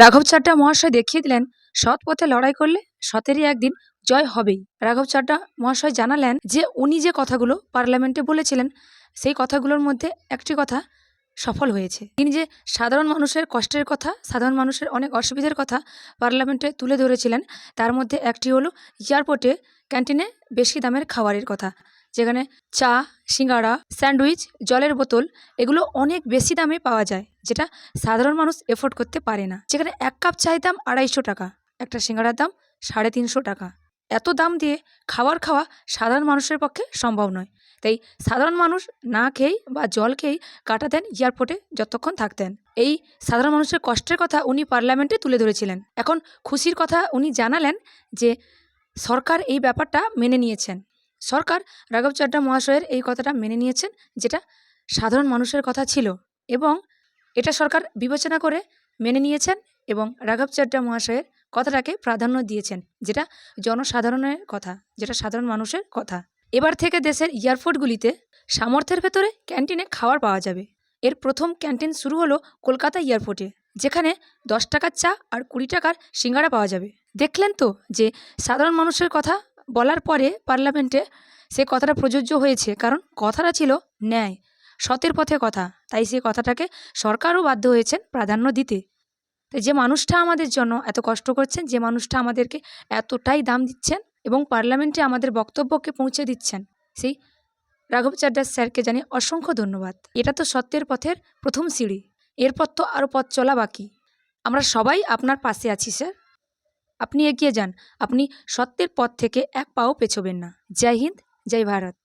রাঘব চাড্ডা মহাশয় দেখিয়ে দিলেন সৎ পথে লড়াই করলে সতেরই একদিন জয় হবেই। রাঘব চাড্ডা মহাশয় জানালেন যে উনি যে কথাগুলো পার্লামেন্টে বলেছিলেন সেই কথাগুলোর মধ্যে একটি কথা সফল হয়েছে। তিনি যে সাধারণ মানুষের কষ্টের কথা, সাধারণ মানুষের অনেক অসুবিধার কথা পার্লামেন্টে তুলে ধরেছিলেন, তার মধ্যে একটি হলো এয়ারপোর্টে ক্যান্টিনে বেশি দামের খাবারের কথা, যেখানে চা, সিঙ্গাড়া, স্যান্ডউইচ, জলের বোতল এগুলো অনেক বেশি দামে পাওয়া যায়, যেটা সাধারণ মানুষ এফোর্ড করতে পারে না। যেখানে এক কাপ চায়ের দাম 250 টাকা, একটা সিঙ্গাড়ার দাম 350 টাকা। এত দাম দিয়ে খাবার খাওয়া সাধারণ মানুষের পক্ষে সম্ভব নয়। তাই সাধারণ মানুষ না খেয়েই বা জল খেয়েই কাটাতেন এয়ারপোর্টে যতক্ষণ থাকতেন। এই সাধারণ মানুষের কষ্টের কথা উনি পার্লামেন্টে তুলে ধরেছিলেন। এখন খুশির কথা উনি জানালেন যে সরকার এই ব্যাপারটা মেনে নিয়েছেন। সরকার রাঘব চাড্ডা মহাশয়ের এই কথাটা মেনে নিয়েছেন, যেটা সাধারণ মানুষের কথা ছিল, এবং এটা সরকার বিবেচনা করে মেনে নিয়েছেন এবং রাঘব চাড্ডা মহাশয়ের কথাটাকে প্রাধান্য দিয়েছেন, যেটা জনসাধারণের কথা, যেটা সাধারণ মানুষের কথা। এবার থেকে দেশের এয়ারপোর্টগুলিতে সামর্থ্যের ভেতরে ক্যান্টিনে খাবার পাওয়া যাবে। এর প্রথম ক্যান্টিন শুরু হলো কলকাতা এয়ারপোর্টে, যেখানে 10 টাকার চা আর 20 টাকার সিঙ্গাড়া পাওয়া যাবে। দেখলেন তো যে সাধারণ মানুষের কথা বলার পরে পার্লামেন্টে সে কথাটা প্রযোজ্য হয়েছে, কারণ কথাটা ছিল ন্যায়, সতের পথে কথা, তাই সেই কথাটাকে সরকারও বাধ্য হয়েছেন প্রাধান্য দিতে। তাই যে মানুষটা আমাদের জন্য এত কষ্ট করছেন, যে মানুষটা আমাদেরকে এতটাই দাম দিচ্ছেন এবং পার্লামেন্টে আমাদের বক্তব্যকে পৌঁছে দিচ্ছেন, সেই রাঘব চাড্ডা স্যারকে জানিয়ে অসংখ্য ধন্যবাদ। এটা তো সত্যের পথের প্রথম সিঁড়ি, এরপর তো আরও পথ চলা বাকি। আমরা সবাই আপনার পাশে আছি স্যার, আপনি এগিয়ে যান, আপনি সত্যের পথ থেকে এক পাও পেছোবেন না। জয় হিন্দ, জয় ভারত।